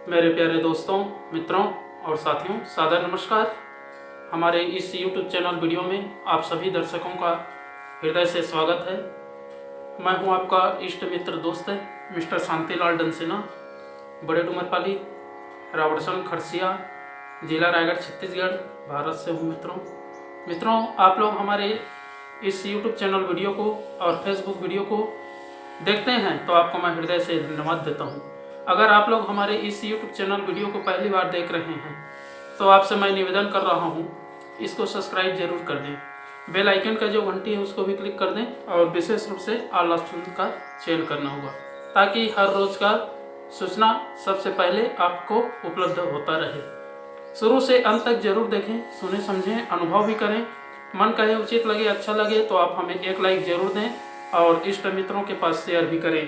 मेरे प्यारे दोस्तों, मित्रों और साथियों, सादर नमस्कार। हमारे इस YouTube चैनल वीडियो में आप सभी दर्शकों का हृदय से स्वागत है। मैं हूं आपका इष्ट मित्र दोस्त मिस्टर शांतिलाल डंसेना, बड़े डूमरपाली, रावड़सन, खरसिया, जिला रायगढ़, छत्तीसगढ़, भारत से हूं। मित्रों, आप लोग हमारे इस YouTube चैनल वीडियो को और फेसबुक वीडियो को देखते हैं तो आपको मैं हृदय से धन्यवाद देता हूं। अगर आप लोग हमारे इस YouTube चैनल वीडियो को पहली बार देख रहे हैं तो आपसे मैं निवेदन कर रहा हूं, इसको सब्सक्राइब जरूर कर दें, बेल आइकन का जो घंटी है उसको भी क्लिक कर दें और विशेष रूप से ऑल ऑप्शन का चयन करना होगा ताकि हर रोज का सूचना सबसे पहले आपको उपलब्ध होता रहे। शुरू से अंत तक जरूर देखें, सुने समझें, अनुभव भी करें। मन कहे उचित लगे, अच्छा लगे तो आप हमें एक लाइक जरूर दें और इष्ट मित्रों के पास शेयर भी करें।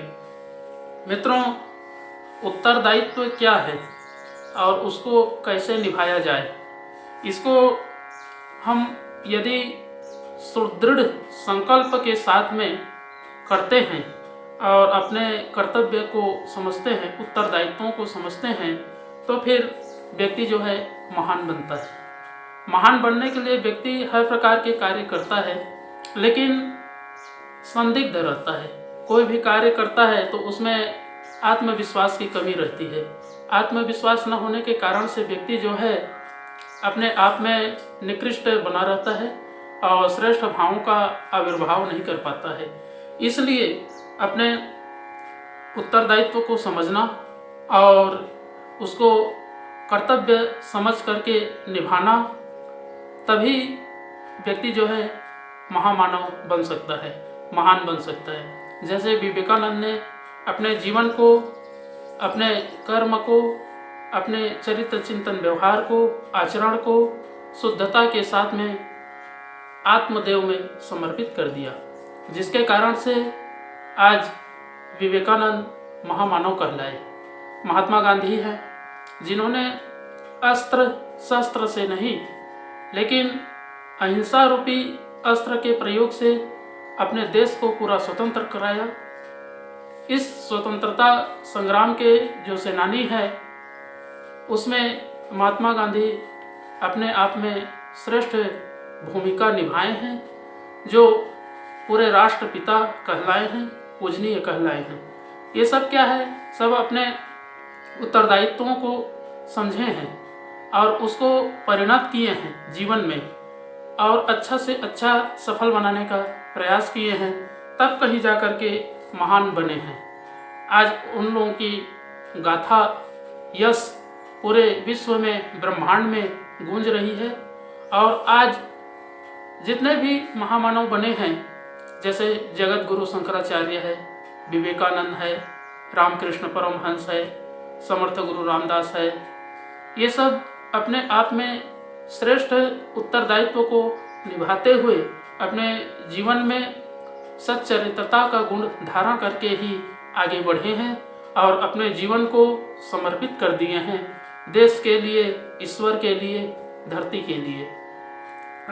मित्रों, उत्तरदायित्व क्या है और उसको कैसे निभाया जाए, इसको हम यदि सुदृढ़ संकल्प के साथ में करते हैं और अपने कर्तव्य को समझते हैं, उत्तरदायित्वों को समझते हैं, तो फिर व्यक्ति जो है महान बनता है। महान बनने के लिए व्यक्ति हर प्रकार के कार्य करता है, लेकिन संदिग्ध रहता है। कोई भी कार्य करता है तो उसमें आत्मविश्वास की कमी रहती है। आत्मविश्वास न होने के कारण से व्यक्ति जो है अपने आप में निकृष्ट बना रहता है और श्रेष्ठ भावों का आविर्भाव नहीं कर पाता है। इसलिए अपने उत्तरदायित्व को समझना और उसको कर्तव्य समझ करके निभाना, तभी व्यक्ति जो है महामानव बन सकता है, महान बन सकता है। जैसे विवेकानंद ने अपने जीवन को, अपने कर्म को, अपने चरित्र चिंतन व्यवहार को, आचरण को शुद्धता के साथ में आत्मदेव में समर्पित कर दिया, जिसके कारण से आज विवेकानंद महामानव कहलाए। महात्मा गांधी है जिन्होंने अस्त्र शस्त्र से नहीं लेकिन अहिंसा रूपी अस्त्र के प्रयोग से अपने देश को पूरा स्वतंत्र कराया। इस स्वतंत्रता संग्राम के जो सेनानी है उसमें महात्मा गांधी अपने आप में श्रेष्ठ भूमिका निभाए हैं, जो पूरे राष्ट्रपिता कहलाए हैं, पूजनीय कहलाए हैं। ये सब क्या है? सब अपने उत्तरदायित्वों को समझे हैं और उसको परिणत किए हैं जीवन में और अच्छा से अच्छा सफल बनाने का प्रयास किए हैं, तब कहीं जा कर के महान बने हैं। आज उन लोगों की गाथा यश पूरे विश्व में, ब्रह्मांड में गूंज रही है। और आज जितने भी महामानव बने हैं, जैसे जगत गुरु शंकराचार्य है, विवेकानंद है, रामकृष्ण परमहंस है, समर्थ गुरु रामदास है, ये सब अपने आप में श्रेष्ठ उत्तरदायित्व को निभाते हुए अपने जीवन में सच्चरित्रता का गुण धारण करके ही आगे बढ़े हैं और अपने जीवन को समर्पित कर दिए हैं देश के लिए, ईश्वर के लिए, धरती के लिए।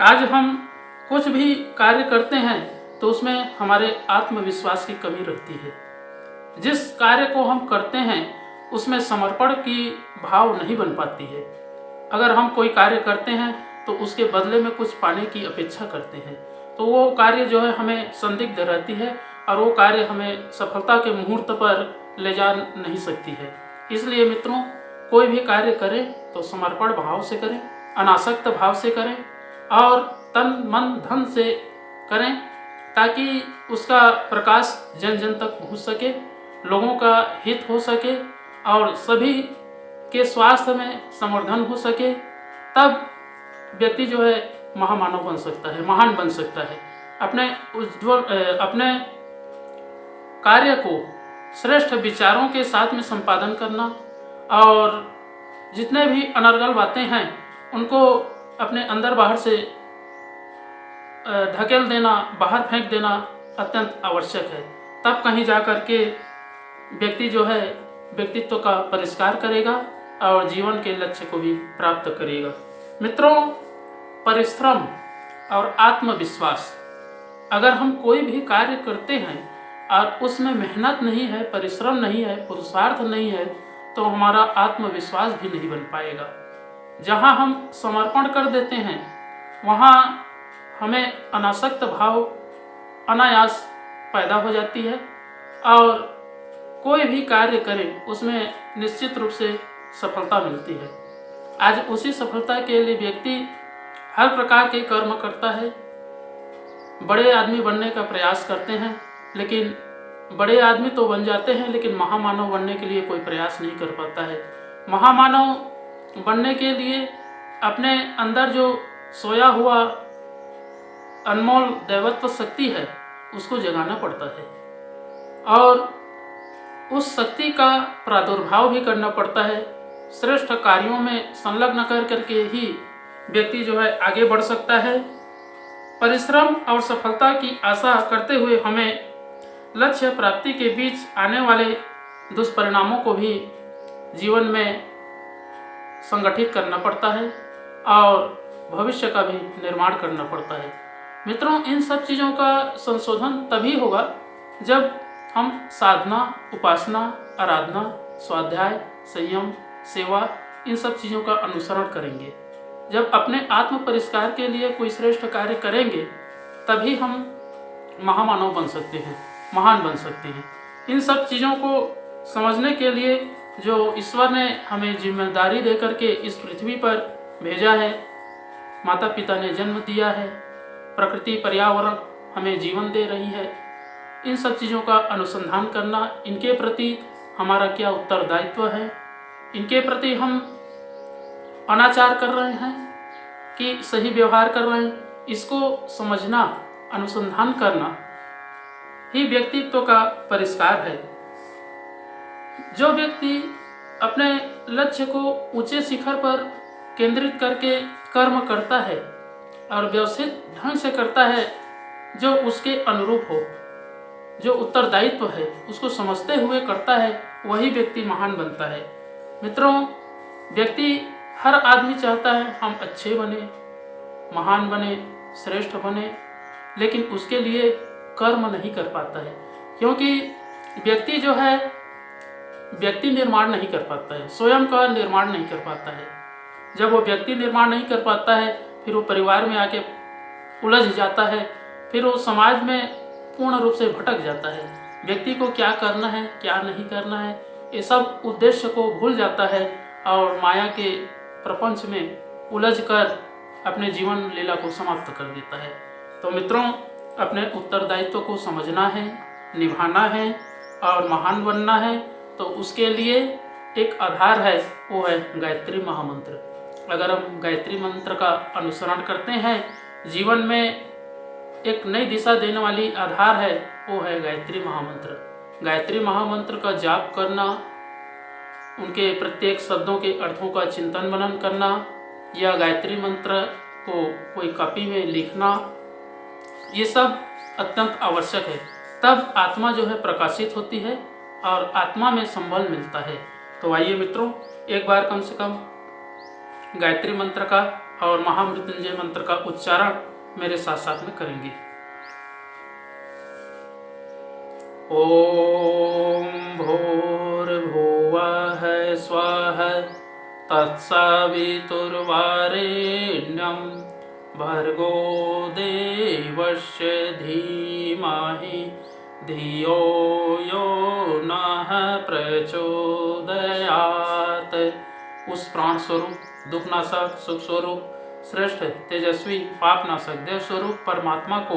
आज हम कुछ भी कार्य करते हैं तो उसमें हमारे आत्मविश्वास की कमी रहती है। जिस कार्य को हम करते हैं उसमें समर्पण की भाव नहीं बन पाती है। अगर हम कोई कार्य करते हैं तो उसके बदले में कुछ पाने की अपेक्षा करते हैं तो वो कार्य जो है हमें संदिग्ध रहती है और वो कार्य हमें सफलता के मुहूर्त पर ले जा नहीं सकती है। इसलिए मित्रों, कोई भी कार्य करें तो समर्पण भाव से करें, अनासक्त भाव से करें और तन मन धन से करें, ताकि उसका प्रकाश जन जन तक पहुँच सके, लोगों का हित हो सके और सभी के स्वास्थ्य में संवर्धन हो सके। तब व्यक्ति जो है महामानव बन सकता है, महान बन सकता है। अपने कार्य को श्रेष्ठ विचारों के साथ में संपादन करना और जितने भी अनर्गल बातें हैं उनको अपने अंदर बाहर से ढकेल देना, बाहर फेंक देना अत्यंत आवश्यक है। तब कहीं जा कर के व्यक्ति जो है व्यक्तित्व का परिष्कार करेगा और जीवन के लक्ष्य को भी प्राप्त करेगा। मित्रों, परिश्रम और आत्मविश्वास, अगर हम कोई भी कार्य करते हैं और उसमें मेहनत नहीं है, परिश्रम नहीं है, पुरुषार्थ नहीं है, तो हमारा आत्मविश्वास भी नहीं बन पाएगा। जहाँ हम समर्पण कर देते हैं वहाँ हमें अनासक्त भाव अनायास पैदा हो जाती है और कोई भी कार्य करें उसमें निश्चित रूप से सफलता मिलती है। आज उसी सफलता के लिए व्यक्ति हर प्रकार के कर्म करता है, बड़े आदमी बनने का प्रयास करते हैं, लेकिन बड़े आदमी तो बन जाते हैं लेकिन महामानव बनने के लिए कोई प्रयास नहीं कर पाता है। महामानव बनने के लिए अपने अंदर जो सोया हुआ अनमोल दैवत्व शक्ति है उसको जगाना पड़ता है और उस शक्ति का प्रादुर्भाव भी करना पड़ता है। श्रेष्ठ कार्यों में संलग्न कर करके ही व्यक्ति जो है आगे बढ़ सकता है। परिश्रम और सफलता की आशा करते हुए हमें लक्ष्य प्राप्ति के बीच आने वाले दुष्परिणामों को भी जीवन में संगठित करना पड़ता है और भविष्य का भी निर्माण करना पड़ता है। मित्रों, इन सब चीज़ों का संशोधन तभी होगा जब हम साधना, उपासना, आराधना, स्वाध्याय, संयम, सेवा इन सब चीज़ों का अनुसरण करेंगे। जब अपने आत्म परिष्कार के लिए कोई श्रेष्ठ कार्य करेंगे तभी हम महामानव बन सकते हैं, महान बन सकते हैं। इन सब चीज़ों को समझने के लिए जो ईश्वर ने हमें जिम्मेदारी दे करके इस पृथ्वी पर भेजा है, माता पिता ने जन्म दिया है, प्रकृति पर्यावरण हमें जीवन दे रही है, इन सब चीज़ों का अनुसंधान करना, इनके प्रति हमारा क्या उत्तरदायित्व है, इनके प्रति हम अनाचार कर रहे हैं कि सही व्यवहार कर रहे हैं, इसको समझना, अनुसंधान करना ही व्यक्तित्व का परिष्कार है। जो व्यक्ति अपने लक्ष्य को ऊंचे शिखर पर केंद्रित करके कर्म करता है और व्यवस्थित ढंग से करता है, जो उसके अनुरूप हो, जो उत्तरदायित्व है उसको समझते हुए करता है, वही व्यक्ति महान बनता है। मित्रों, व्यक्ति हर आदमी चाहता है हम अच्छे बने, महान बने, श्रेष्ठ बने, लेकिन उसके लिए कर्म नहीं कर पाता है, क्योंकि व्यक्ति जो है व्यक्ति निर्माण नहीं कर पाता है, स्वयं का निर्माण नहीं कर पाता है। जब वो व्यक्ति निर्माण नहीं कर पाता है फिर वो परिवार में आके उलझ जाता है, फिर वो समाज में पूर्ण रूप से भटक जाता है। व्यक्ति को क्या करना है, क्या नहीं करना है, ये सब उद्देश्य को भूल जाता है और माया के प्रपंच में उलझकर अपने जीवन लीला को समाप्त कर देता है। तो मित्रों, अपने उत्तरदायित्व को समझना है, निभाना है और महान बनना है, तो उसके लिए एक आधार है, वो है गायत्री महामंत्र। अगर हम गायत्री मंत्र का अनुसरण करते हैं, जीवन में एक नई दिशा देने वाली आधार है, वो है गायत्री महामंत्र। गायत्री महामंत्र का जाप करना, उनके प्रत्येक शब्दों के अर्थों का चिंतन मनन करना या गायत्री मंत्र को कोई कॉपी में लिखना, ये सब अत्यंत आवश्यक है। तब आत्मा जो है प्रकाशित होती है और आत्मा में संबल मिलता है। तो आइए मित्रों, एक बार कम से कम गायत्री मंत्र का और महामृत्युंजय मंत्र का उच्चारण मेरे साथ साथ में करेंगे। ओम भूर्भुवः स्वः तत्सवितुर्वरेण्यं भर्गो देवस्य धीमहि धियो यो नः प्रचोदयात्। उस प्राण स्वरूप, दुखनाशक, सुख स्वरूप, श्रेष्ठ, तेजस्वी, पापनाशक, देव स्वरूप परमात्मा को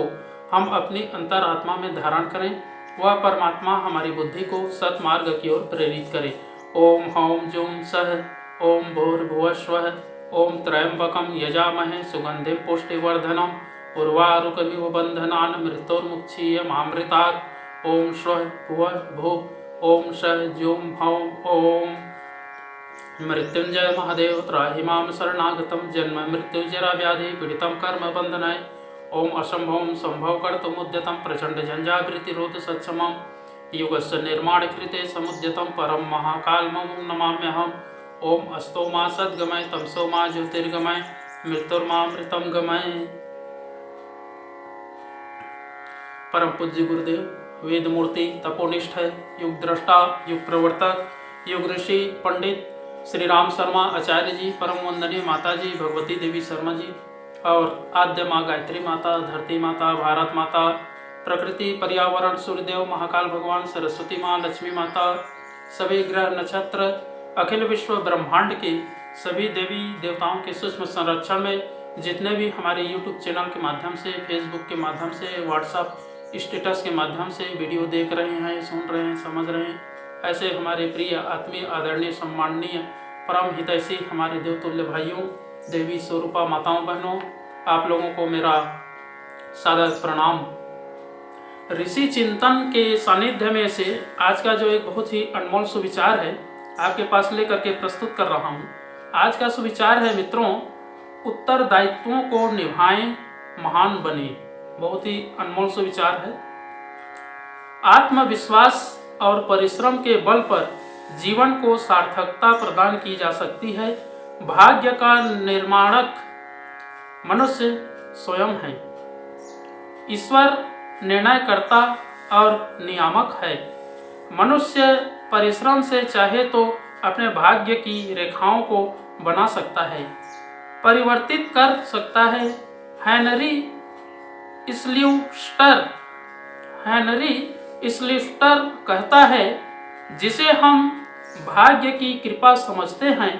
हम अपनी अंतरात्मा में धारण करें। वह परमात्मा हमारी बुद्धि को सत्मार्ग की ओर प्रेरित करे। ओम हौम जुम सह ओम भूर्भुवस्वः ओम त्र्यंबकं यजामहे सुगंधिं पुष्टिवर्धनम् उर्वारुकमिव बन्धनान् मृत्योर्मुक्षीयमामृतात्। ओम श्वः भुवः भुव ओम सः जुम हौम ओम मृत्युंजय महादेव त्राहि मां शरणागतं जन्म मृत्युजरा व्याधि पीडितं कर्म बन्धनाय। ओम असंभवं संभव कर्तुमुद्यतं प्रचंड झंझावृत्तिरोध सत्समं युगस्य निर्माण कृते समुद्यतं परम महाकालमं नमाम्यहम्। ओम अस्तो मा सद्गमय तमसो मा ज्योतिर्गमय मृत्युर्मामृतं गमय। परम पूज्य गुरुदेव, वेद मूर्ति, तपोनिष्ठ, युग दृष्टा, युग प्रवर्तक, योग ऋषि पंडित श्री राम शर्मा आचार्य जी, परम वंदनीय माता जी भगवती देवी शर्मा जी और आद्य माँ गायत्री माता, धरती माता, भारत माता, प्रकृति, पर्यावरण, सूर्यदेव, महाकाल भगवान, सरस्वती माँ, लक्ष्मी माता, सभी ग्रह नक्षत्र, अखिल विश्व ब्रह्मांड के सभी देवी देवताओं के सूक्ष्म संरक्षण में जितने भी हमारे YouTube चैनल के माध्यम से, Facebook के माध्यम से, व्हाट्सएप स्टेटस के माध्यम से वीडियो देख रहे हैं, सुन रहे हैं, समझ रहे हैं, ऐसे हमारे प्रिय आत्मीय आदरणीय सम्माननीय परम हितैषी हमारे देवतुल्य भाइयों, देवी स्वरूपा माताओं बहनों, आप लोगों को मेरा सादर प्रणाम। ऋषि चिंतन के सानिध्य में से आज का जो एक बहुत ही अनमोल सुविचार है आपके पास लेकर के प्रस्तुत कर रहा हूँ। आज का सुविचार है मित्रों, उत्तरदायित्वों को निभाएं, महान बने। बहुत ही अनमोल सुविचार है। आत्मविश्वास और परिश्रम के बल पर जीवन को सार्थकता प्रदान की जा सकती है। भाग्य का निर्माणक मनुष्य स्वयं है। ईश्वर निर्णयकर्ता और नियामक है। मनुष्य परिश्रम से चाहे तो अपने भाग्य की रेखाओं को बना सकता है, परिवर्तित कर सकता है। हेनरी स्लिफ्टर कहता है, जिसे हम भाग्य की कृपा समझते हैं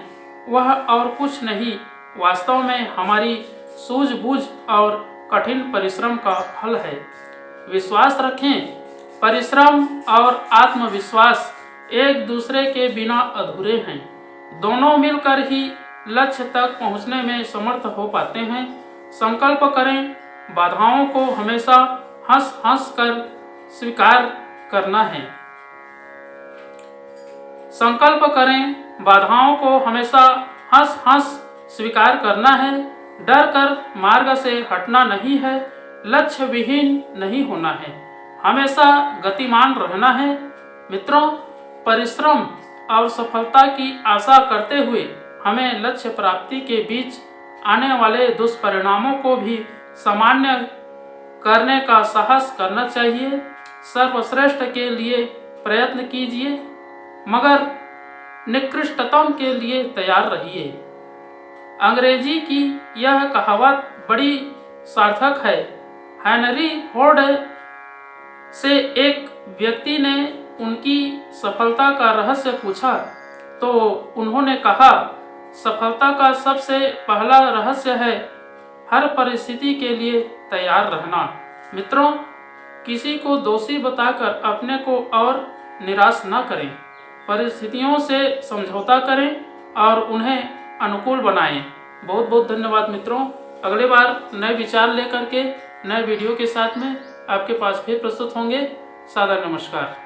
वह और कुछ नहीं, वास्तव में हमारी सूझबूझ और कठिन परिश्रम का फल है। विश्वास रखें, परिश्रम और आत्मविश्वास एक दूसरे के बिना अधूरे हैं। दोनों मिलकर ही लक्ष्य तक पहुंचने में समर्थ हो पाते हैं। संकल्प करें, बाधाओं को हमेशा हंस हंस कर स्वीकार करना है। संकल्प करें, बाधाओं को हमेशा हंस हंस स्वीकार करना है। डर कर मार्ग से हटना नहीं है। लक्ष्य विहीन नहीं होना है। हमेशा गतिमान रहना है। मित्रों, परिश्रम और सफलता की आशा करते हुए हमें लक्ष्य प्राप्ति के बीच आने वाले दुष्परिणामों को भी सामान्य करने का साहस करना चाहिए। सर्वश्रेष्ठ के लिए प्रयत्न कीजिए, मगर निकृष्टतम के लिए तैयार रहिए। अंग्रेजी की यह कहावत बड़ी सार्थक है। हेनरी फोर्ड से एक व्यक्ति ने उनकी सफलता का रहस्य पूछा तो उन्होंने कहा, सफलता का सबसे पहला रहस्य है हर परिस्थिति के लिए तैयार रहना। मित्रों, किसी को दोषी बताकर अपने को और निराश न करें। परिस्थितियों से समझौता करें और उन्हें अनुकूल बनाएं। बहुत बहुत धन्यवाद मित्रों। अगले बार नए विचार लेकर के नए वीडियो के साथ में आपके पास फिर प्रस्तुत होंगे। सादर नमस्कार।